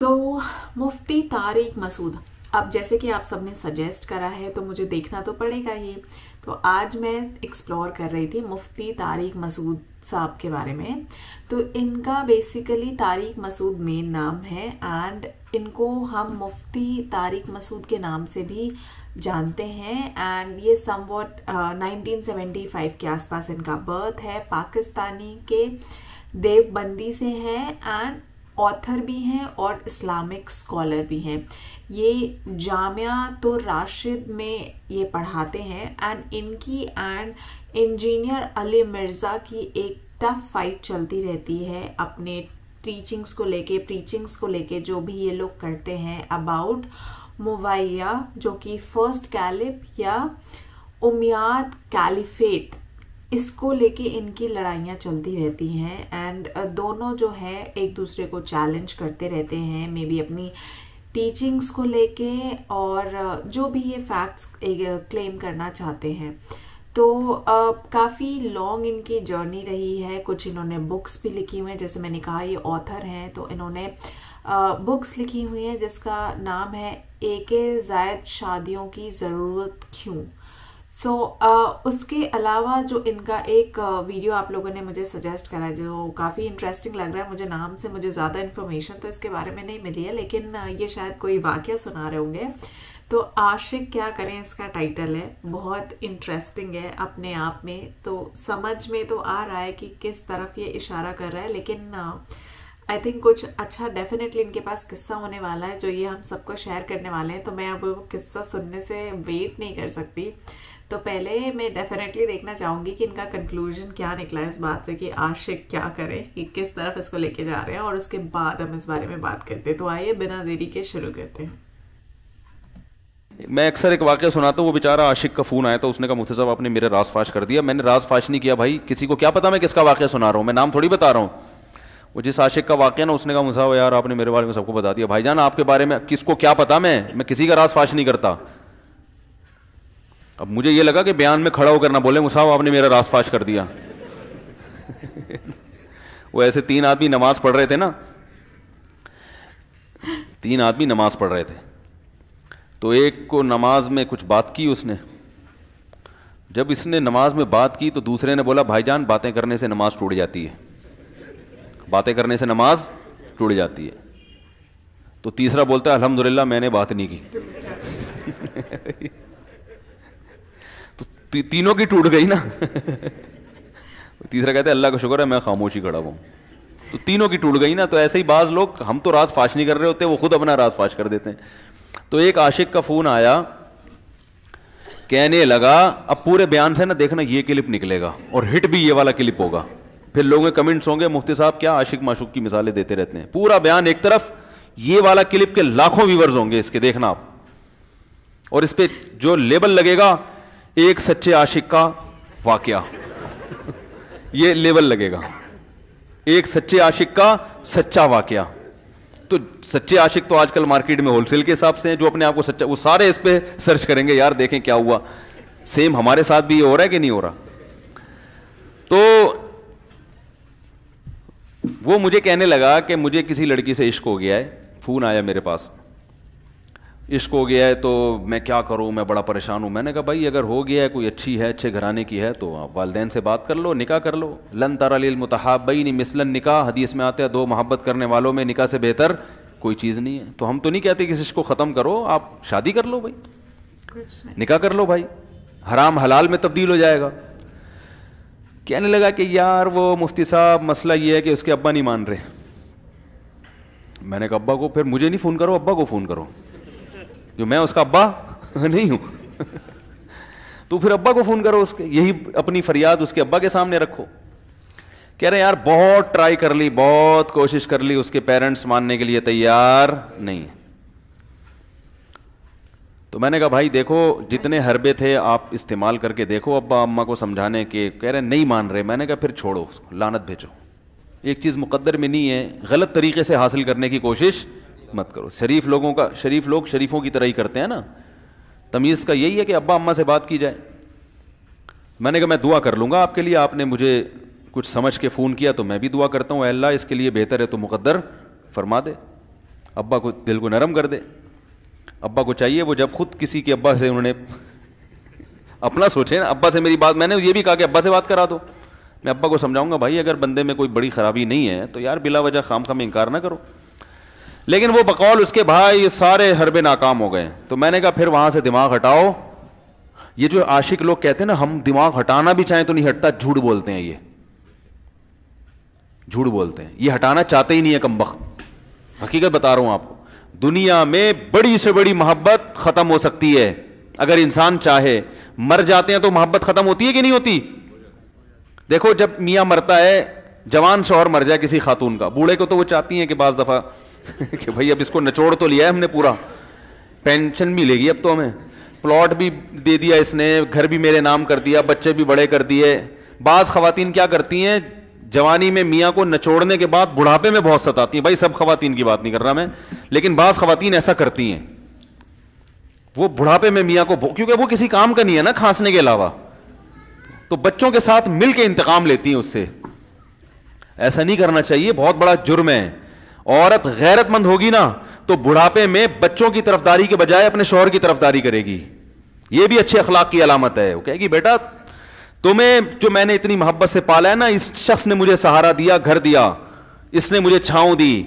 تو مفتی طارق مسعود، اب جیسے کہ آپ سب نے سجیسٹ کرا ہے تو مجھے دیکھنا تو پڑے گا یہ. تو آج میں ایکسپلور کر رہی تھی مفتی طارق مسعود صاحب کے بارے میں. تو ان کا بیسیکلی طارق مسعود مین نام ہے، اینڈ ان کو ہم مفتی طارق مسعود کے نام سے بھی جانتے ہیں. اینڈ یہ سم واٹ 1975 کے آس پاس ان کا برتھ ہے. پاکستانی کے دیوبندی سے ہیں اینڈ آتھر بھی ہیں اور اسلامک اسکالر بھی ہیں. یہ جامعۃ الراشد میں یہ پڑھاتے ہیں. اینڈ ان کی اینڈ انجینئر علی مرزا کی ایک ٹف فائٹ چلتی رہتی ہے اپنے ٹیچنگس کو لے کے، پریچنگس کو لے کے، جو بھی یہ لوگ کرتے ہیں اباؤٹ مویہ، جو کہ فرسٹ کیلف یا امیاد کیلیفیٹ، اس کو لے کے ان کی لڑائیاں چلتی رہتی ہیں. اینڈ دونوں جو ہیں ایک دوسرے کو چیلنج کرتے رہتے ہیں، مے بی اپنی ٹیچنگس کو لے کے اور جو بھی یہ فیکٹس کلیم کرنا چاہتے ہیں. تو کافی لانگ ان کی جرنی رہی ہے. کچھ انہوں نے بکس بھی لکھی ہوئی ہیں، جیسے میں نے کہا یہ آتھر ہیں، تو انہوں نے بکس لکھی ہوئی ہیں جس کا نام ہے ایک زائد شادیوں کی ضرورت کیوں. سو اس کے علاوہ جو ان کا ایک ویڈیو آپ لوگوں نے مجھے سجیسٹ کرا ہے جو کافی انٹرسٹنگ لگ رہا ہے، مجھے نام سے مجھے زیادہ انفارمیشن تو اس کے بارے میں نہیں ملی ہے، لیکن یہ شاید کوئی واقعہ سنا رہے ہوں گے. تو عاشق کیا کریں اس کا ٹائٹل ہے، بہت انٹرسٹنگ ہے اپنے آپ میں. تو سمجھ میں تو آ رہا ہے کہ کس طرف یہ اشارہ کر رہا ہے، لیکن آئی تھنک کچھ اچھا ڈیفینیٹلی ان کے پاس قصہ ہونے والا ہے جو یہ ہم سب کو شیئر کرنے والے ہیں. تو میں اب قصہ سننے سے ویٹ نہیں کر سکتی. تو پہلے میں ڈیفینیٹلی دیکھنا چاہوں گی کہ ان کا کنکلوژن کیا نکلا ہے اس بات سے کہ عاشق کیا کرے، کہ کس طرف اس کو لے کے جا رہے ہیں، اور اس کے بعد ہم اس بارے میں بات کرتے ہیں. تو آئیے بنا دیری کے شروع کرتے ہیں. میں اکثر ایک واقعہ سناتا ہوں، وہ بیچارہ عاشق کا فون آیا تھا، اس نے کہا مفتی صاحب آپ نے میرے راز فاش کر دیا. میں نے راز فاش نہیں کیا بھائی، کسی کو کیا پتا میں کس کا واقعہ سنا رہا ہوں، میں نام تھوڑی بتا رہا ہوں. وہ جس عاشق کا واقعہ نا، اس نے کہا مفتی صاحب یار آپ نے میرے بارے میں سب کو بتا دیا. بھائی جان آپ کے بارے میں کس کو کیا پتا، میں کسی کا راز فاش نہیں کرتا. اب مجھے یہ لگا کہ بیان میں کھڑا ہو کر نہ بولے مفتی صاحب آپ نے میرا راز فاش کر دیا. وہ ایسے 3 آدمی نماز پڑھ رہے تھے نا، 3 آدمی نماز پڑھ رہے تھے. تو ایک کو نماز میں کچھ بات کی اس نے. جب اس نے نماز میں بات کی تو دوسرے نے بولا بھائی جان باتیں کرنے سے نماز ٹوٹ جاتی ہے، باتیں کرنے سے نماز ٹوٹ جاتی ہے. تو تیسرا بولتا ہے الحمدللہ میں نے بات نہیں کی. تو تینوں کی ٹوٹ گئی نا. تیسرا کہتا ہے اللہ کا شکر ہے میں خاموشی کھڑا ہوں. تو تینوں کی ٹوٹ گئی نا. تو ایسے ہی بعض لوگ، ہم تو راز فاش نہیں کر رہے ہوتے، وہ خود اپنا راز فاش کر دیتے ہیں. تو ایک عاشق کا فون آیا، کہنے لگا اب پورے بیان سے نا دیکھنا یہ کلپ نکلے گا اور ہٹ بھی یہ والا کلپ ہوگا. پھر لوگوں کے کمنٹس ہوں گے مفتی صاحب کیا عاشق معشوق کی مثالیں دیتے رہتے ہیں. پورا بیان ایک طرف، یہ والا کلپ کے لاکھوں ویورز ہوں گے اس کے، دیکھنا آپ. اور اس پہ جو لیبل لگے گا ایک سچے عاشق کا واقعہ، یہ لیبل لگے گا ایک سچے عاشق کا سچا واقعہ. تو سچے عاشق تو آج کل مارکیٹ میں ہول سیل کے حساب سے ہیں، جو اپنے آپ کو سچا، وہ سارے اس پہ سرچ کریں گے یار دیکھیں کیا ہوا. سیم ہمارے ساتھ بھی یہ ہو رہا ہے کہ نہیں ہو رہا. تو وہ مجھے کہنے لگا کہ مجھے کسی لڑکی سے عشق ہو گیا ہے. فون آیا میرے پاس، عشق ہو گیا ہے تو میں کیا کروں، میں بڑا پریشان ہوں. میں نے کہا بھائی اگر ہو گیا ہے، کوئی اچھی ہے، اچھے گھرانے کی ہے، تو آپ والدین سے بات کر لو، نکاح کر لو. لن تری للمتحابین مثل النکاح، حدیث میں آتا ہے 2 محبت کرنے والوں میں نکاح سے بہتر کوئی چیز نہیں ہے. تو ہم تو نہیں کہتے کہ اس کو ختم کرو، آپ شادی کر لو بھائی، نکاح کر لو بھائی، حرام حلال میں تبدیل ہو جائے گا. کہنے لگا کہ یار وہ مفتی صاحب مسئلہ یہ ہے کہ اس کے ابا نہیں مان رہے. میں نے کہا ابا کو، پھر مجھے نہیں فون کرو، ابا کو فون کرو، جو میں اس کا ابا نہیں ہوں. تو پھر ابا کو فون کرو، اس کے یہی اپنی فریاد اس کے ابا کے سامنے رکھو. کہہ رہے یار بہت ٹرائی کر لی، بہت کوشش کر لی، اس کے پیرنٹس ماننے کے لیے تیار نہیں. تو میں نے کہا بھائی دیکھو جتنے حربے تھے آپ استعمال کر کے دیکھو ابا اماں کو سمجھانے کے. کہہ رہے نہیں مان رہے. میں نے کہا پھر چھوڑو اس کو، لعنت بھیجو. ایک چیز مقدر میں نہیں ہے، غلط طریقے سے حاصل کرنے کی کوشش مت کرو. شریف لوگ شریفوں کی طرح ہی کرتے ہیں نا. تمیز کا یہی ہے کہ ابا اماں سے بات کی جائے. میں نے کہا میں دعا کر لوں گا آپ کے لیے، آپ نے مجھے کچھ سمجھ کے فون کیا تو میں بھی دعا کرتا ہوں، اے اللہ اس کے لیے بہتر ہے تو مقدر فرما دے. ابا کو دل کو نرم کر دے. ابا کو چاہیے وہ جب خود کسی کے ابا سے انہوں نے اپنا سوچے نا, ابا سے میری بات, میں نے یہ بھی کہا کہ ابا سے بات کرا دو. میں ابا کو سمجھاؤں گا بھائی اگر بندے میں کوئی بڑی خرابی نہیں ہے تو یار بلا وجہ خام خام انکار نہ کرو. لیکن وہ بقول اس کے بھائی یہ سارے حربے ناکام ہو گئے. تو میں نے کہا پھر وہاں سے دماغ ہٹاؤ. یہ جو عاشق لوگ کہتے ہیں نا ہم دماغ ہٹانا بھی چاہیں تو نہیں ہٹتا, جھوٹ بولتے ہیں. یہ جھوٹ بولتے ہیں, یہ ہٹانا چاہتے ہی نہیں ہے کمبخت. حقیقت بتا رہا ہوں آپ کو, دنیا میں بڑی سے بڑی محبت ختم ہو سکتی ہے اگر انسان چاہے. مر جاتے ہیں تو محبت ختم ہوتی ہے کہ نہیں ہوتی؟ دیکھو جب میاں مرتا ہے, جوان شوہر مر جائے کسی خاتون کا, بوڑھے کو تو وہ چاہتی ہیں کہ بعض دفعہ کہ بھائی اب اس کو نچوڑ تو لیا ہے ہم نے پورا, پینشن بھی لے گی اب تو ہمیں, پلاٹ بھی دے دیا اس نے, گھر بھی میرے نام کر دیا, بچے بھی بڑے کر دیے. بعض خواتین کیا کرتی ہیں, جوانی میں میاں کو نچوڑنے کے بعد بڑھاپے میں بہت ستاتی ہیں. بھائی سب خواتین کی بات نہیں کر رہا میں, لیکن بعض خواتین ایسا کرتی ہیں. وہ بڑھاپے میں میاں کو, کیونکہ وہ کسی کام کا نہیں ہے نا کھانسنے کے علاوہ, تو بچوں کے ساتھ مل کے انتقام لیتی ہیں اس سے. ایسا نہیں کرنا چاہیے, بہت بڑا جرم ہے. عورت غیرت مند ہوگی نا تو بڑھاپے میں بچوں کی طرفداری کے بجائے اپنے شوہر کی طرفداری کرے گی. یہ بھی اچھے اخلاق کی علامت ہے. وہ کہے گی بیٹا تمہیں جو میں نے اتنی محبت سے پالا ہے نا, اس شخص نے مجھے سہارا دیا, گھر دیا, اس نے مجھے چھاؤں دی,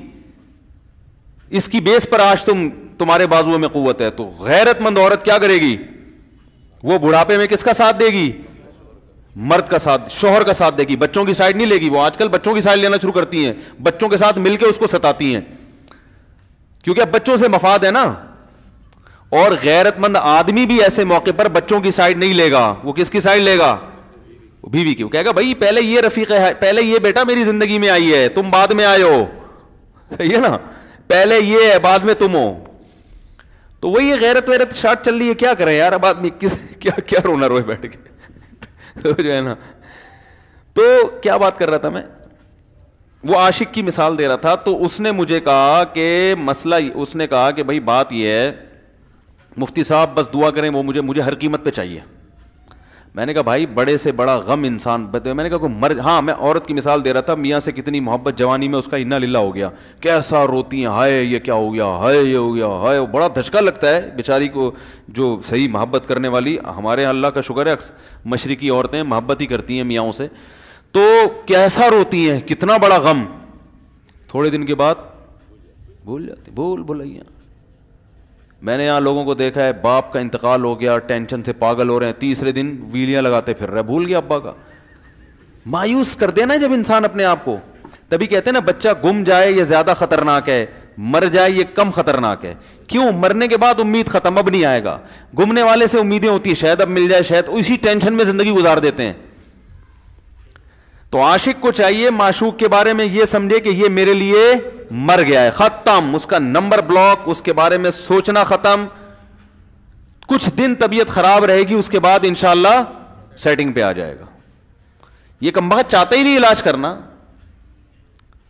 اس کی بیس پر آج تمہارے بازوؤں میں قوت ہے. تو غیرت مند عورت کیا کرے گی, وہ بڑھاپے میں کس کا ساتھ دے گی, مرد کا ساتھ, شوہر کا ساتھ دے گی, بچوں کی سائڈ نہیں لے گی. وہ آج کل بچوں کی سائڈ لینا شروع کرتی ہیں, بچوں کے ساتھ مل کے اس کو ستاتی ہیں, کیونکہ اب بچوں سے مفاد ہے نا. اور غیرت مند آدمی بھی ایسے موقع پر بچوں کی سائڈ نہیں لے گا. وہ کس کی سائڈ لے گا, بیوی کی. وہ کہے گا بھائی پہلے یہ رفیق ہے, پہلے یہ بیٹا میری زندگی میں آئی ہے, تم بعد میں آئے ہو, صحیح ہے نا, پہلے یہ ہے بعد میں تم ہو. تو وہی غیرت ویرت شارٹ چل رہی ہے, کیا کریں یار اب آدمی کیا رونا روئے بیٹھ کے جو ہے نا. تو کیا بات کر رہا تھا میں, وہ عاشق کی مثال دے رہا تھا. تو اس نے مجھے کہا کہ مسئلہ, اس نے کہا کہ بھائی بات یہ ہے مفتی صاحب بس دعا کریں, وہ مجھے ہر قیمت پہ چاہیے. میں نے کہا بھائی بڑے سے بڑا غم انسان, میں نے کہا کوئی ہاں میں عورت کی مثال دے رہا تھا, میاں سے کتنی محبت جوانی میں اس کا انا للہ ہو گیا, کیسا روتی ہیں, ہائے یہ کیا ہو گیا, ہائے یہ ہو گیا, ہائے. بڑا دھچکا لگتا ہے بیچاری کو, جو صحیح محبت کرنے والی. ہمارے یہاں اللہ کا شکر ہے مشرقی عورتیں محبت ہی کرتی ہیں میاں سے, تو کیسا روتی ہیں, کتنا بڑا غم. تھوڑے دن کے بعد بھول جاتی, بھلائیاں. میں نے یہاں لوگوں کو دیکھا ہے باپ کا انتقال ہو گیا, ٹینشن سے پاگل ہو رہے ہیں, تیسرے دن ویلیاں لگاتے پھر رہے, بھول گیا ابا کا. مایوس کر دینا جب انسان اپنے آپ کو. تبھی کہتے ہیں نا بچہ گم جائے یہ زیادہ خطرناک ہے, مر جائے یہ کم خطرناک ہے. کیوں, مرنے کے بعد امید ختم, اب نہیں آئے گا. گمنے والے سے امیدیں ہوتی ہیں شاید اب مل جائے, شاید اسی ٹینشن میں زندگی گزار دیتے ہیں. تو عاشق کو چاہیے معشوق کے بارے میں یہ سمجھے کہ یہ میرے لیے مر گیا ہے, ختم, اس کا نمبر بلاک, اس کے بارے میں سوچنا ختم. کچھ دن طبیعت خراب رہے گی, اس کے بعد انشاءاللہ سیٹنگ پہ آ جائے گا. یہ کمبخت چاہتا ہی نہیں علاج کرنا,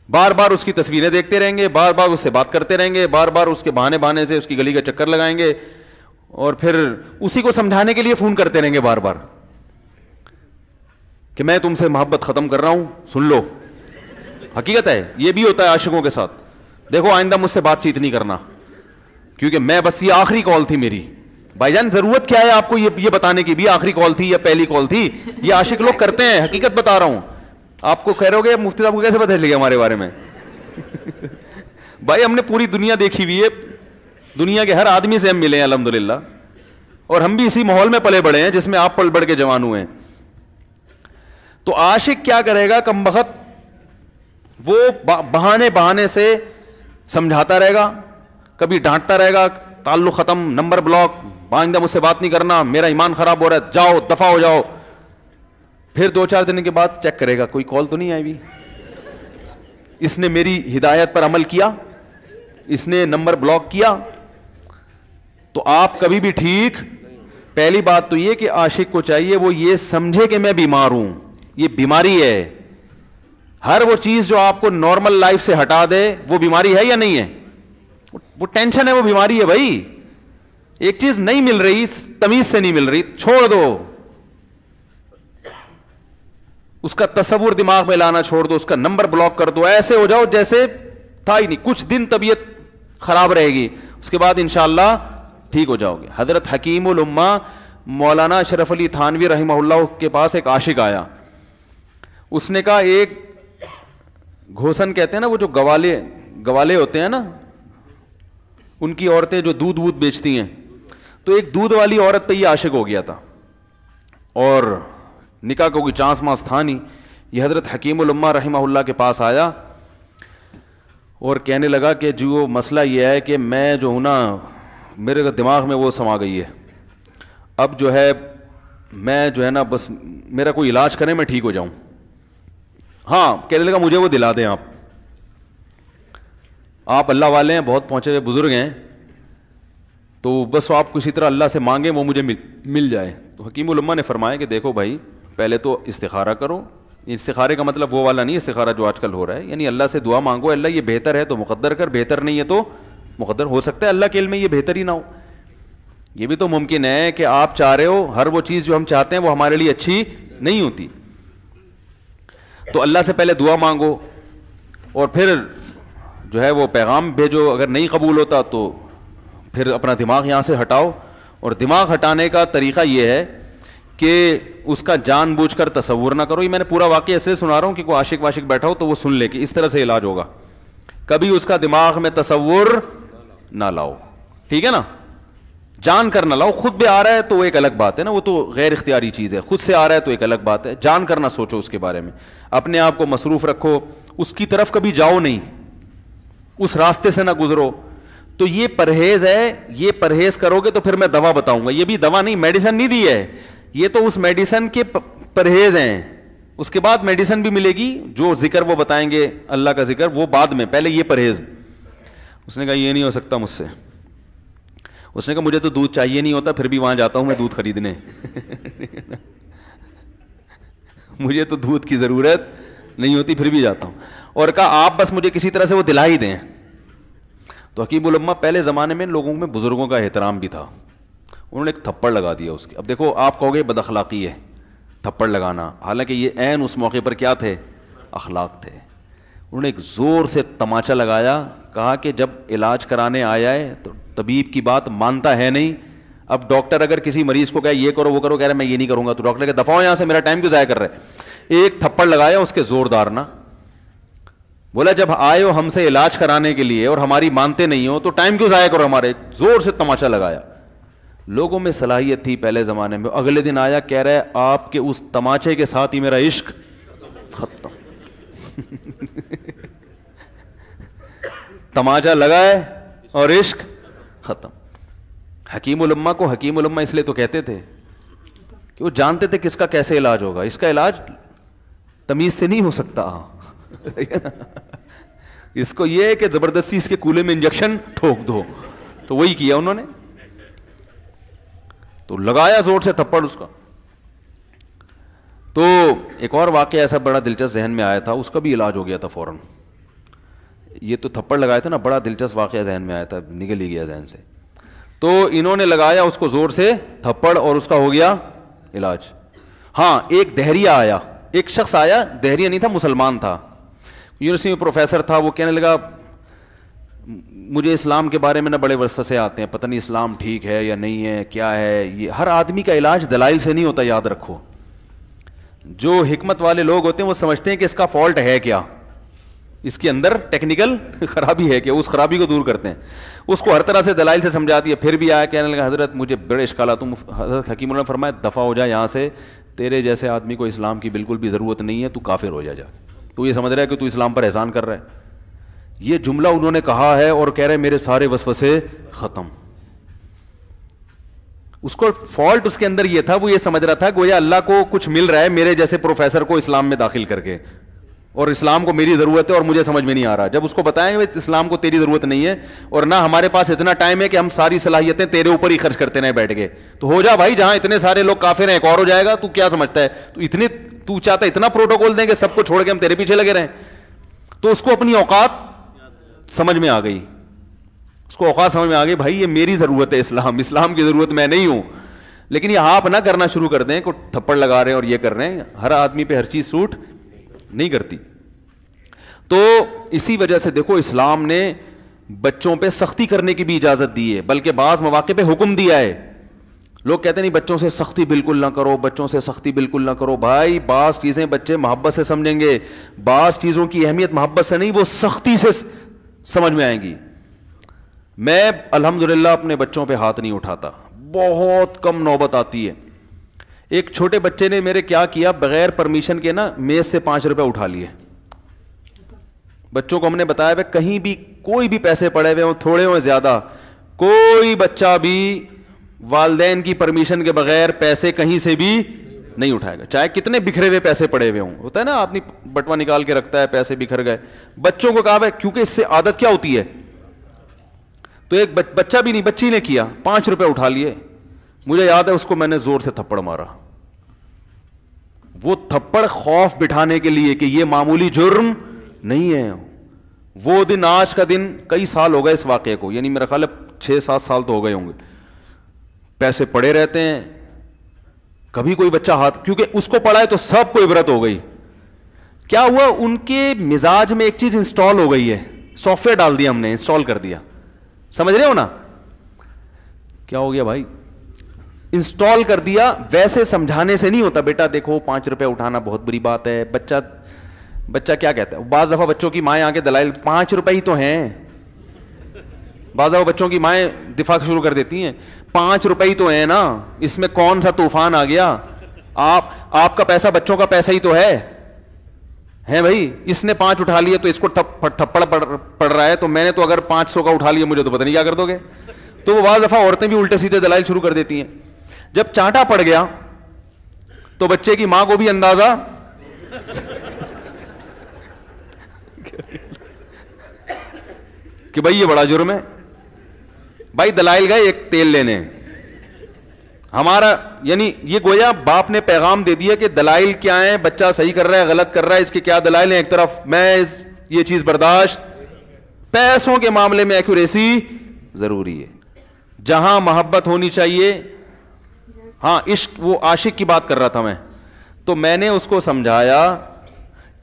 بار بار اس کی تصویریں دیکھتے رہیں گے, بار بار اس سے بات کرتے رہیں گے, بار بار اس کے بہانے سے اس کی گلی کا چکر لگائیں گے, اور پھر اسی کو سمجھانے کے لیے فون کرتے رہیں گے بار بار کہ میں تم سے محبت ختم کر رہا ہوں, سن لو. حقیقت ہے یہ بھی ہوتا ہے عاشقوں کے ساتھ. دیکھو آئندہ مجھ سے بات چیت نہیں کرنا, کیونکہ میں بس یہ آخری کال تھی میری. بھائی جان ضرورت کیا ہے آپ کو یہ بتانے کی بھی آخری کال تھی یا پہلی کال تھی؟ یہ عاشق لوگ کرتے ہیں, حقیقت بتا رہا ہوں. آپ کو کہہ رہے ہو گے مفتی صاحب کو کیسے پتہ چل گیا ہمارے بارے میں؟ بھائی ہم نے پوری دنیا دیکھی ہوئی ہے, دنیا کے ہر آدمی سے ہم ملے ہیں الحمدللہ, اور ہم بھی اسی ماحول میں پلے بڑے ہیں جس میں آپ پل بڑھ کے جوان ہوئے ہیں. تو عاشق کیا کرے گا کمبخت, وہ بہانے سے سمجھاتا رہے گا, کبھی ڈانٹتا رہے گا, تعلق ختم, نمبر بلاک, آئندہ مجھ سے بات نہیں کرنا, میرا ایمان خراب ہو رہا ہے, جاؤ دفع ہو جاؤ. پھر 2-4 دن کے بعد چیک کرے گا کوئی کال تو نہیں آئی ہوئی, اس نے میری ہدایت پر عمل کیا, اس نے نمبر بلاک کیا. تو آپ کبھی بھی ٹھیک. پہلی بات تو یہ کہ عاشق کو چاہیے وہ یہ سمجھے کہ میں بیمار ہوں, یہ بیماری ہے. ہر وہ چیز جو آپ کو نارمل لائف سے ہٹا دے وہ بیماری ہے یا نہیں ہے؟ وہ ٹینشن ہے, وہ بیماری ہے بھائی. ایک چیز نہیں مل رہی, تمیز سے نہیں مل رہی, چھوڑ دو, اس کا تصور دماغ میں لانا چھوڑ دو, اس کا نمبر بلاک کر دو, ایسے ہو جاؤ جیسے تھا ہی نہیں. کچھ دن طبیعت خراب رہے گی, اس کے بعد انشاءاللہ ٹھیک ہو جاؤ گے. حضرت حکیم الامہ مولانا اشرف علی تھانوی رحمہ اللہ کے پاس ایک عاشق آیا. اس نے کہا ایک گھوسن کہتے ہیں نا, وہ جو گوالے ہوتے ہیں نا, ان کی عورتیں جو دودھ وودھ بیچتی ہیں, تو ایک دودھ والی عورت پہ یہ عاشق ہو گیا تھا اور نکاح کا کوئی چانس مانس تھا نہیں. یہ حضرت حکیم الامہ رحمہ اللہ کے پاس آیا اور کہنے لگا کہ جو مسئلہ یہ ہے کہ میں جو ہوں نا, میرے دماغ میں وہ سما گئی ہے, اب جو ہے میں جو ہے نا بس میرا کوئی علاج کریں میں ٹھیک ہو جاؤں. ہاں, کہنے لگا مجھے وہ دلا دیں آپ اللہ والے ہیں, بہت پہنچے ہوئے بزرگ ہیں, تو بس آپ کسی طرح اللہ سے مانگیں وہ مجھے مل جائے. تو حکیم الامہ نے فرمایا کہ دیکھو بھائی, پہلے تو استخارہ کرو. استخارے کا مطلب وہ والا نہیں استخارہ جو آج کل ہو رہا ہے, یعنی اللہ سے دعا مانگو, اللہ یہ بہتر ہے تو مقدر کر, بہتر نہیں ہے تو مقدر. ہو سکتا ہے اللہ کے علم میں یہ بہتر ہی نہ ہو, یہ بھی تو ممکن ہے کہ آپ چاہ رہے ہو ہر وہ چیز جو ہم چاہتے ہیں وہ ہمارے لیے اچھی نہیں ہوتی. تو اللہ سے پہلے دعا مانگو اور پھر جو ہے وہ پیغام بھیجو. اگر نہیں قبول ہوتا تو پھر اپنا دماغ یہاں سے ہٹاؤ. اور دماغ ہٹانے کا طریقہ یہ ہے کہ اس کا جان بوجھ کر تصور نہ کرو. یہ میں نے پورا واقعہ ایسے سنا رہا ہوں کہ کوئی عاشق واشق بیٹھا ہو تو وہ سن لے کہ اس طرح سے علاج ہوگا. کبھی اس کا دماغ میں تصور نہ لاؤ, ٹھیک ہے نا, جان کر نہ لاؤ. خود بھی آ رہا ہے تو ایک الگ بات ہے نا, وہ تو غیر اختیاری چیز ہے. خود سے آ رہا ہے تو ایک الگ بات ہے. جان کر نہ سوچو اس کے بارے میں, اپنے آپ کو مصروف رکھو, اس کی طرف کبھی جاؤ نہیں, اس راستے سے نہ گزرو. تو یہ پرہیز ہے, یہ پرہیز کرو گے تو پھر میں دوا بتاؤں گا. یہ بھی دوا نہیں, میڈیسن نہیں دی ہے, یہ تو اس میڈیسن کے پرہیز ہیں. اس کے بعد میڈیسن بھی ملے گی, جو ذکر وہ بتائیں گے اللہ کا ذکر وہ بعد میں, پہلے یہ پرہیز. اس نے کہا یہ نہیں ہو سکتا مجھ سے. اس نے کہا مجھے تو دودھ چاہیے نہیں ہوتا, پھر بھی وہاں جاتا ہوں میں دودھ خریدنے. مجھے تو دودھ کی ضرورت نہیں ہوتی, پھر بھی جاتا ہوں. اور کہا آپ بس مجھے کسی طرح سے وہ دلا ہی دیں. تو حکیم الامہ پہلے زمانے میں لوگوں میں بزرگوں کا احترام بھی تھا, انہوں نے ایک تھپڑ لگا دیا اس کے. اب دیکھو آپ کہو گے بد اخلاقی ہے تھپڑ لگانا, حالانکہ یہ عین اس موقع پر کیا تھے, اخلاق تھے. انہوں نے ایک زور سے تماچا لگایا, کہا کہ جب علاج کرانے آیا ہے تو طبیب کی بات مانتا ہے نہیں. اب ڈاکٹر اگر کسی مریض کو کہے یہ کرو وہ کرو, کہہ رہا ہے میں یہ نہیں کروں گا, تو ڈاکٹر کہ دفعہ یہاں سے, میرا ٹائم کیوں ضائع کر رہے. ایک تھپڑ لگایا اس کے زوردار نا, بولا جب آئے ہو ہم سے علاج کرانے کے لیے اور ہماری مانتے نہیں ہو تو ٹائم کیوں ضائع کرو ہمارے. زور سے تماچا لگایا. لوگوں میں صلاحیت تھی پہلے زمانے میں. اگلے دن آیا, کہہ رہا ہے آپ کے اس تماچے کے ساتھ ہی میرا عشق ختم. تماچا لگا ہے اور عشق ختم. حکیم الامہ کو حکیم الامہ اس لیے تو کہتے تھے کہ وہ جانتے تھے کس کا کیسے علاج ہوگا. اس کا علاج تمیز سے نہیں ہو سکتا. اس کو یہ ہے کہ زبردستی اس کے کولے میں انجیکشن ٹھوک دو, تو وہی کیا انہوں نے. تو لگایا زور سے تھپڑ اس کا. تو ایک اور واقعہ ایسا بڑا دلچسپ ذہن میں آیا تھا, اس کا بھی علاج ہو گیا تھا فوراً. یہ تو تھپڑ لگایا تھا نا, بڑا دلچسپ واقعہ ذہن میں آیا تھا, نکل ہی گیا ذہن سے. تو انہوں نے لگایا اس کو زور سے تھپڑ اور اس کا ہو گیا علاج. ہاں, ایک دہریہ آیا, ایک شخص آیا, دہریہ نہیں تھا, مسلمان تھا, یونیورسٹی میں پروفیسر تھا. وہ کہنے لگا مجھے اسلام کے بارے میں نہ بڑے وسوسے آتے ہیں, پتہ نہیں اسلام ٹھیک ہے یا نہیں ہے, کیا ہے یہ. ہر آدمی کا علاج دلائل سے نہیں ہوتا, یاد رکھو. جو حکمت والے لوگ ہوتے ہیں وہ سمجھتے ہیں کہ اس کا فالٹ ہے کیا, اس کے اندر ٹیکنیکل خرابی ہے کیا, اس خرابی کو دور کرتے ہیں. اس کو ہر طرح سے دلائل سے سمجھا دیا. پھر بھی آیا, کہنے لگا حضرت مجھے بڑے اشکالات. حضرت حکیم اللہ نے فرمایا دفع ہو جا یہاں سے, تیرے جیسے آدمی کو اسلام کی بالکل بھی ضرورت نہیں ہے, تو کافر ہو جا. تو یہ سمجھ رہا ہے کہ تو اسلام پر احسان کر رہا ہے. یہ جملہ انہوں نے کہا ہے اور کہہ رہے میرے سارے وسوسے ختم. اس کو فالٹ اس کے اندر یہ تھا, وہ یہ سمجھ رہا تھا گویا اللہ کو کچھ مل رہا ہے میرے جیسے پروفیسر کو اسلام میں داخل کر کے, اور اسلام کو میری ضرورت ہے اور مجھے سمجھ میں نہیں آ رہا. جب اس کو بتائیں گے اسلام کو تیری ضرورت نہیں ہے اور نہ ہمارے پاس اتنا ٹائم ہے کہ ہم ساری صلاحیتیں تیرے اوپر ہی خرچ کرتے رہیں بیٹھ کے, تو ہو جا بھائی, جہاں اتنے سارے لوگ کافر ہیں ایک اور ہو جائے گا. تو کیا سمجھتا ہے, تو چاہتا ہے اتنا پروٹوکول دیں کہ سب کو چھوڑ کے ہم تیرے پیچھے لگے رہیں. تو اس کو اپنی اوقات سمجھ میں آ گئی, اس کو اوقات سمجھ میں آ گئی, بھائی یہ میری ضرورت ہے, اسلام کی ضرورت میں نہیں ہوں. لیکن یہ آپ نہ کرنا شروع کر دیں, کو تھپڑ لگا رہے ہیں اور یہ کر رہے ہیں. ہر آدمی پہ ہر چیز سوٹ نہیں کرتی. تو اسی وجہ سے دیکھو اسلام نے بچوں پہ سختی کرنے کی بھی اجازت دی ہے, بلکہ بعض مواقع پہ حکم دیا ہے. لوگ کہتے نہیں بچوں سے سختی بالکل نہ کرو, بچوں سے سختی بالکل نہ کرو. بھائی بعض چیزیں بچے محبت سے سمجھیں گے, بعض چیزوں کی اہمیت محبت سے نہیں, وہ سختی سے سمجھ میں آئیں گی. میں الحمدللہ اپنے بچوں پہ ہاتھ نہیں اٹھاتا, بہت کم نوبت آتی ہے. ایک چھوٹے بچے نے میرے کیا کیا, بغیر پرمیشن کے نا میز سے 5 روپے اٹھا لیے. بچوں کو ہم نے بتایا بھائی کہیں بھی کوئی بھی پیسے پڑے ہوئے ہوں, تھوڑے ہوں زیادہ, کوئی بچہ بھی والدین کی پرمیشن کے بغیر پیسے کہیں سے بھی نہیں اٹھائے گا, چاہے کتنے بکھرے ہوئے پیسے پڑے ہوئے ہوں. ہوتا ہے نا آدمی بٹوا نکال کے رکھتا ہے, پیسے بکھر گئے. بچوں کو کہا ہے کیونکہ اس سے عادت کیا ہوتی ہے. تو ایک بچہ بھی نہیں, بچی نے کیا, 5 روپے اٹھا لیے. مجھے یاد ہے اس کو میں نے زور سے تھپڑ مارا. وہ تھپڑ خوف بٹھانے کے لیے کہ یہ معمولی جرم نہیں ہے. وہ دن, آج کا دن کئی سال ہو گئے اس واقعے کو, یعنی میرا خیال ہے 6-7 سال تو ہو گئے ہوں گے. پیسے پڑے رہتے ہیں, کبھی کوئی بچہ ہاتھ, کیونکہ اس کو پڑا ہے تو سب کو عبرت ہو گئی. کیا ہوا, ان کے مزاج میں ایک چیز انسٹال ہو گئی ہے, سافٹ ویئر ڈال دیا ہم نے, انسٹال کر دیا. سمجھ رہے ہو نا کیا ہو گیا بھائی, انسٹال کر دیا. ویسے سمجھانے سے نہیں ہوتا, بیٹا دیکھو 5 روپے اٹھانا بہت بری بات ہے. بچہ کیا کہتا ہے, بعض دفعہ بچوں کی مائیں آگے دلائل 5 روپے ہی تو ہیں, بعض دفعہ بچوں کی مائیں دفاع شروع کر دیتی ہیں, 5 روپے ہی تو ہیں نا, اس میں کون سا طوفان آ گیا. آپ کا پیسہ بچوں کا پیسہ ہی تو ہے بھائی. اس نے 5 اٹھا لیے تو اس کو تھپڑ پڑ رہا ہے, تو میں نے تو اگر 500 کا اٹھا لیا, مجھے تو پتہ نہیں کیا کر دو گے. تو وہ بعض دفعہ عورتیں بھی الٹے سیدھے دلائل شروع کر دیتی ہیں. جب چانٹا پڑ گیا تو بچے کی ماں کو بھی اندازہ کہ بھائی یہ بڑا جرم ہے. بھائی دلائل گئے ایک تیل لینے, ہمارا یعنی یہ گویا باپ نے پیغام دے دیا کہ دلائل کیا ہیں, بچہ صحیح کر رہا ہے غلط کر رہا ہے, اس کے کیا دلائل ہیں. ایک طرف محض یہ چیز برداشت, پیسوں کے معاملے میں ایکوریسی ضروری ہے. جہاں محبت ہونی چاہیے, ہاں عشق, وہ عاشق کی بات کر رہا تھا میں, تو میں نے اس کو سمجھایا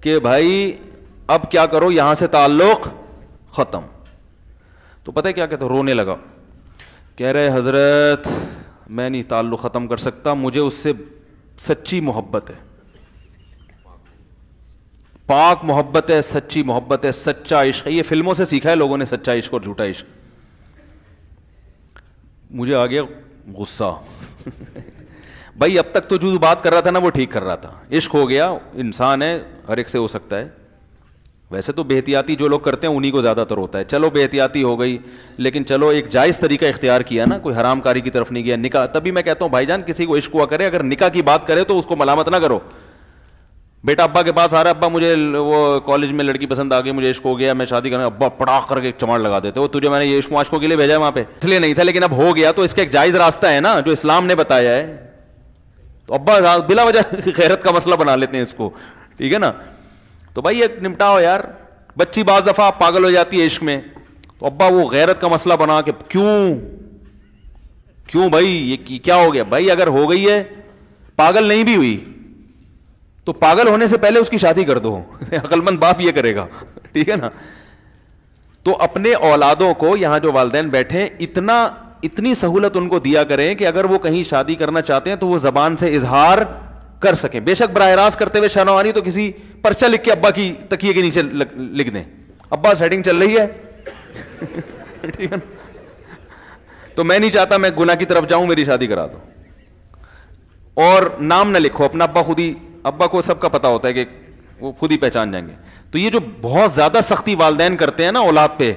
کہ بھائی اب کیا کرو, یہاں سے تعلق ختم. تو پتہ ہے کیا کہتا, رونے لگا. کہہ رہے حضرت میں نہیں تعلق ختم کر سکتا, مجھے اس سے سچی محبت ہے, پاک محبت ہے, سچی محبت ہے, سچا عشق ہے. یہ فلموں سے سیکھا ہے لوگوں نے, سچا عشق اور جھوٹا عشق. مجھے آ گیا غصہ. بھائی اب تک تو جو بات کر رہا تھا نا وہ ٹھیک کر رہا تھا, عشق ہو گیا, انسان ہے, ہر ایک سے ہو سکتا ہے. ویسے تو بے احتیاطی جو لوگ کرتے ہیں انہی کو زیادہ تر ہوتا ہے. چلو بے احتیاطی ہو گئی, لیکن چلو ایک جائز طریقہ اختیار کیا نا, کوئی حرام کاری کی طرف نہیں گیا. نکاح, تبھی میں کہتا ہوں بھائی جان کسی کو عشق ہوا کرے, اگر نکاح کی بات کرے تو اس کو ملامت نہ کرو. بیٹا ابا کے پاس آ رہا ہے, ابا مجھے وہ کالج میں لڑکی پسند آ گئی, مجھے عشق ہو گیا, میں شادی کرنا, ابا پڑاخ کر کے ایک چماڑ لگا دیتے, وہ تجھے میں نے یہ عشق معاشقوں کے لیے بھیجا ہے وہاں پہ, اس لیے نہیں تھا, لیکن اب ہو گیا تو اس کا ایک جائز راستہ ہے نا جو اسلام نے بتایا ہے. تو ابا بلا وجہ غیرت کا مسئلہ بنا لیتے ہیں اس کو, ٹھیک ہے نا. تو بھائی ایک نمٹاؤ یار. بچی بعض دفعہ پاگل ہو جاتی ہے عشق میں, تو ابا وہ غیرت کا مسئلہ بنا کے کیوں بھائی یہ کیا ہو گیا. بھائی اگر ہو گئی ہے, پاگل نہیں بھی ہوئی تو پاگل ہونے سے پہلے اس کی شادی کر دو. عقل مند باپ یہ کرے گا, ٹھیک ہے نا. تو اپنے اولادوں کو, یہاں جو والدین بیٹھے, اتنی سہولت ان کو دیا کریں کہ اگر وہ کہیں شادی کرنا چاہتے ہیں تو وہ زبان سے اظہار کر سکیں. بے شک براہ راست کرتے ہوئے شرم آ رہی تو کسی پرچہ لکھ کے ابا کی تکیے کے نیچے لکھ دیں, ابا سیٹنگ چل رہی ہے, ٹھیک ہے نا. تو میں نہیں چاہتا میں گناہ کی طرف جاؤں, میری شادی کرا دو. اور نام نہ لکھو اپنا, ابا کو سب کا پتا ہوتا ہے کہ وہ خود ہی پہچان جائیں گے. تو یہ جو بہت زیادہ سختی والدین کرتے ہیں نا اولاد پہ,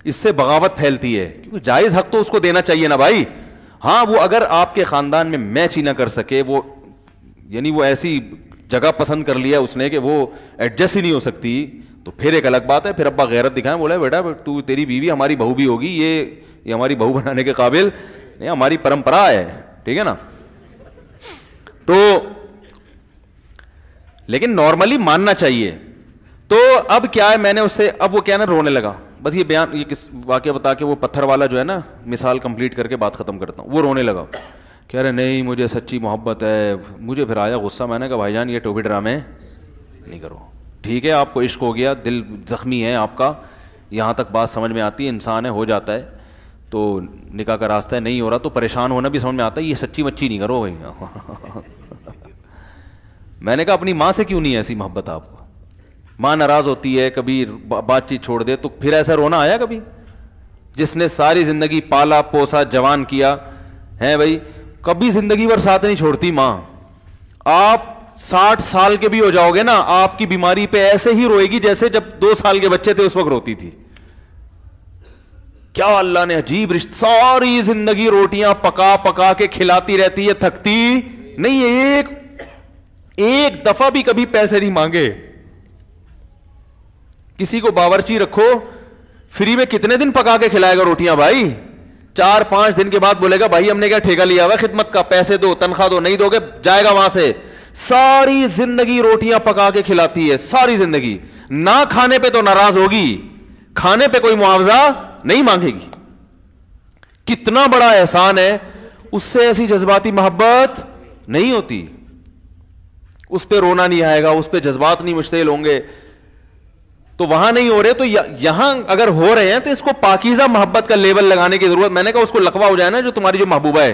اس سے بغاوت پھیلتی ہے, کیونکہ جائز حق تو اس کو دینا چاہیے نا بھائی. ہاں وہ اگر آپ کے خاندان میں میچ ہی نہ کر سکے, وہ یعنی وہ ایسی جگہ پسند کر لیا اس نے کہ وہ ایڈجسٹ ہی نہیں ہو سکتی, تو پھر ایک الگ بات ہے. پھر ابا غیرت دکھائیں, بولا بیٹا تو تیری بیوی ہماری بہو بھی ہوگی, یہ ہماری بہو بنانے کے قابل نہیں, ہماری پرمپرا ہے, ٹھیک ہے نا. تو لیکن نارملی ماننا چاہیے. تو اب کیا ہے, میں نے اس سے, اب وہ کیا نا رونے لگا. بس یہ بیان, یہ کس واقعہ بتا کے وہ پتھر والا جو ہے نا مثال کمپلیٹ کر کے بات ختم کرتا ہوں. وہ رونے لگا, کہہ رہے نہیں مجھے سچی محبت ہے. مجھے پھر آیا غصہ, میں نے کہا بھائی جان یہ ٹوپی ڈرامے نہیں کرو, ٹھیک ہے آپ کو عشق ہو گیا, دل زخمی ہے آپ کا, یہاں تک بات سمجھ میں آتی ہے, انسان ہے, ہو جاتا ہے تو نکاح کا راستہ ہے, نہیں ہو رہا تو پریشان ہونا بھی سمجھ میں آتا ہے, یہ سچی مچی نہیں کرو بھائی. میں نے کہا اپنی ماں سے کیوں نہیں ایسی محبت آپ کو؟ ماں ناراض ہوتی ہے, کبھی بات چیت چھوڑ دے تو پھر ایسا رونا آیا کبھی؟ جس نے ساری زندگی پالا پوسا جوان کیا ہے بھائی, کبھی زندگی بھر ساتھ نہیں چھوڑتی ماں. آپ 60 سال کے بھی ہو جاؤ گے نا, آپ کی بیماری پہ ایسے ہی روئے گی جیسے جب 2 سال کے بچے تھے اس وقت روتی تھی. کیا اللہ نے عجیب رشتہ, ساری زندگی روٹیاں پکا پکا کے کھلاتی رہتی ہے, تھکتی نہیں ہے, ایک دفعہ بھی کبھی پیسے نہیں مانگے. کسی کو باورچی رکھو, فری میں کتنے دن پکا کے کھلائے گا روٹیاں بھائی؟ 4-5 دن کے بعد بولے گا بھائی ہم نے کیا ٹھیکہ لیا ہوا خدمت کا, پیسے دو, تنخواہ دو, نہیں دو گے جائے گا وہاں سے. ساری زندگی روٹیاں پکا کے کھلاتی ہے, ساری زندگی. نہ کھانے پہ تو ناراض ہوگی, کھانے پہ کوئی معاوضہ نہیں مانگے گی. کتنا بڑا احسان ہے, اس سے ایسی جذباتی محبت نہیں ہوتی. اس پہ رونا نہیں آئے گا, اس پہ جذبات نہیں مشتعل ہوں گے. تو وہاں نہیں ہو رہے تو یہاں اگر ہو رہے ہیں تو اس کو پاکیزہ محبت کا لیبل لگانے کی ضرورت. میں نے کہا اس کو لقبہ ہو جائے نا, جو تمہاری جو محبوبہ ہے,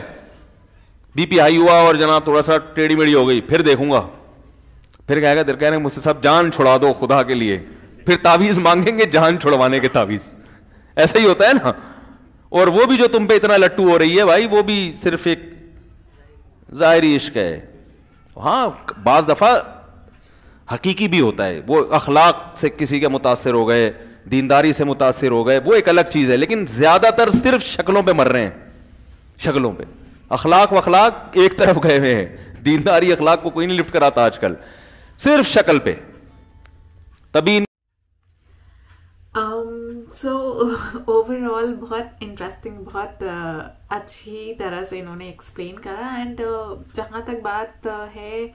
بی پی ہائی ہوا اور جناب تھوڑا سا ٹیڑھی میڑھی ہو گئی, پھر دیکھوں گا, پھر کہے گا دل کہہ رہے ہیں مجھ سے صاحب جان چھڑا دو خدا کے لیے, پھر تعویذ مانگیں گے جان چھڑوانے کے تعویذ. ایسا ہی ہوتا ہے نا. اور وہ بھی جو تم پہ اتنا لٹو ہو رہی ہے بھائی, وہ بھی صرف ایک ظاہری عشق ہے. ہاں بعض دفعہ حقیقی بھی ہوتا ہے, وہ اخلاق سے کسی کے متاثر ہو گئے, دینداری سے متاثر ہو گئے, وہ ایک الگ چیز ہے. لیکن زیادہ تر صرف شکلوں پہ مر رہے ہیں, شکلوں پہ. اخلاق وخلاق ایک طرف گئے ہوئے ہیں, دینداری اخلاق کو کوئی نہیں لفٹ کراتا آج کل, صرف شکل پہ. تبھی سو اوور آل بہت انٹرسٹنگ, بہت اچھی طرح سے انہوں نے ایکسپلین کرا. اینڈ جہاں تک بات ہے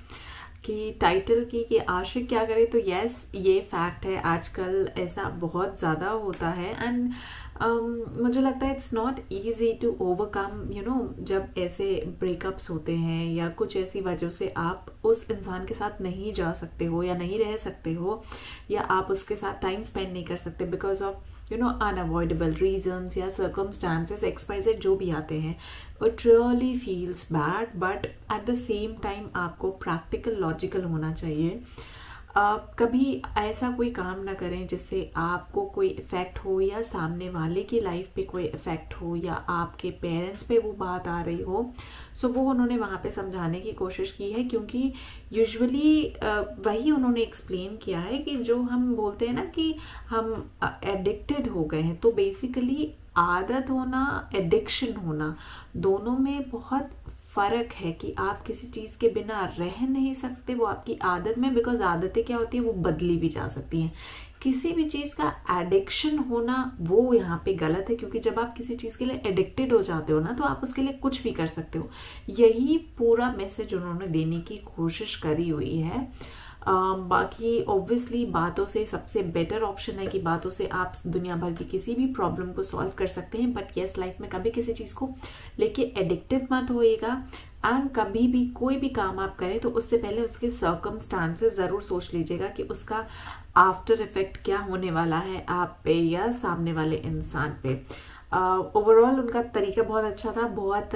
کہ ٹائٹل کی کہ عاشق کیا کرے, تو یس یہ فیکٹ ہے, آج کل ایسا بہت زیادہ ہوتا ہے. اینڈ مجھے لگتا ہے it's not easy to overcome, you know, جب ایسے بریک اپس ہوتے ہیں یا کچھ ایسی وجہ سے آپ اس انسان کے ساتھ نہیں جا سکتے ہو یا نہیں رہ سکتے ہو یا آپ اس کے ساتھ ٹائم اسپینڈ نہیں کر سکتے بیکاز آف unavoidable reasons یا circumstances XYZ جو بھی آتے ہیں. It really feels bad, but at the same time آپ کو practical logical ہونا چاہیے. کبھی ایسا کوئی کام نہ کریں جس سے آپ کو کوئی افیکٹ ہو یا سامنے والے کی لائف پہ کوئی افیکٹ ہو یا آپ کے پیرنٹس پہ وہ بات آ رہی ہو. سو وہ انہوں نے وہاں پہ سمجھانے کی کوشش کی ہے, کیونکہ یوزولی وہی انہوں نے ایکسپلین کیا ہے کہ جو ہم بولتے ہیں نا کہ ہم ایڈکٹیڈ ہو گئے ہیں, تو بیسیکلی عادت ہونا ایڈکشن ہونا دونوں میں بہت فرق ہے. کہ آپ کسی چیز کے بنا رہ نہیں سکتے, وہ آپ کی عادت میں, بیکاز عادتیں کیا ہوتی ہیں وہ بدلی بھی جا سکتی ہیں. کسی بھی چیز کا ایڈکشن ہونا وہ یہاں پہ غلط ہے, کیونکہ جب آپ کسی چیز کے لیے ایڈکٹیڈ ہو جاتے ہو نا تو آپ اس کے لیے کچھ بھی کر سکتے ہو. یہی پورا میسج انہوں نے دینے کی کوشش کری ہوئی ہے. باقی اوبویسلی باتوں سے سب سے بیٹر آپشن ہے کہ باتوں سے آپ دنیا بھر کی کسی بھی پرابلم کو سالو کر سکتے ہیں, بٹ یس لائف میں کبھی کسی چیز کو لے کے ایڈکٹیڈ مت ہوئے گا. اینڈ کبھی بھی کوئی بھی کام آپ کریں تو اس سے پہلے اس کے سرکمسٹانسز ضرور سوچ لیجیے گا کہ اس کا آفٹر افیکٹ کیا ہونے والا ہے آپ پہ یا سامنے والے انسان پہ. اوور آل ان کا طریقہ بہت اچھا تھا, بہت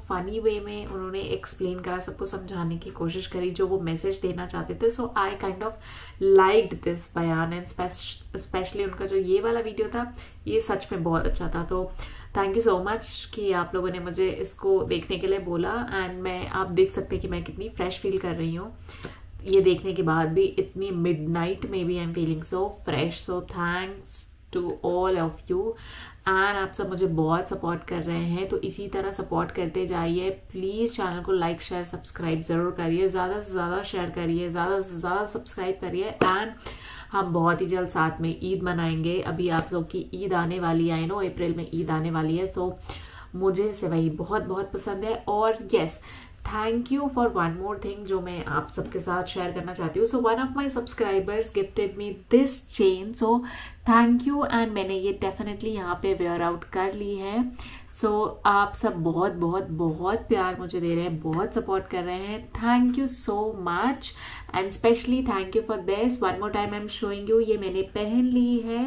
فنی وے میں انہوں نے ایکسپلین کرا, سب کو سمجھانے کی کوشش کری جو وہ میسج دینا چاہتے تھے. سو آئی کائنڈ آف لائکڈ دس بیان, اینڈ اسپیشلی ان کا جو یہ والا ویڈیو تھا یہ سچ میں بہت اچھا تھا. تو تھینک یو سو مچ کہ آپ لوگوں نے مجھے اس کو دیکھنے کے لیے بولا. اینڈ میں آپ دیکھ سکتے ہیں کہ میں کتنی فریش فیل کر رہی ہوں یہ دیکھنے کے بعد بھی, اتنی مڈ نائٹ میں بھی I am feeling so fresh. So thanks to all of you. And آپ سب مجھے بہت سپورٹ کر رہے ہیں, تو اسی طرح سپورٹ کرتے جائیے. پلیز چینل کو لائک شیئر سبسکرائب ضرور کریے, زیادہ سے زیادہ شیئر کریے, زیادہ سے زیادہ سبسکرائب کریے. اینڈ ہم بہت ہی جلد ساتھ میں عید منائیں گے. ابھی آپ لوگ کی عید آنے والی ہے, اپریل میں عید آنے والی ہے. سو مجھے سوئی بہت بہت پسند ہے. اور yes thank you for one more thing جو میں آپ سب کے ساتھ شیئر کرنا چاہتی ہوں. So one of my subscribers gifted me this chain, so thank you. And میں نے یہ ڈیفینیٹلی یہاں پہ ویئر آؤٹ کر لی ہے. سو آپ سب بہت بہت بہت پیار مجھے دے رہے ہیں, بہت سپورٹ کر رہے ہیں. Thank you so much. And especially thank you for this. One more time I am showing you, یہ میں نے پہن لی ہے.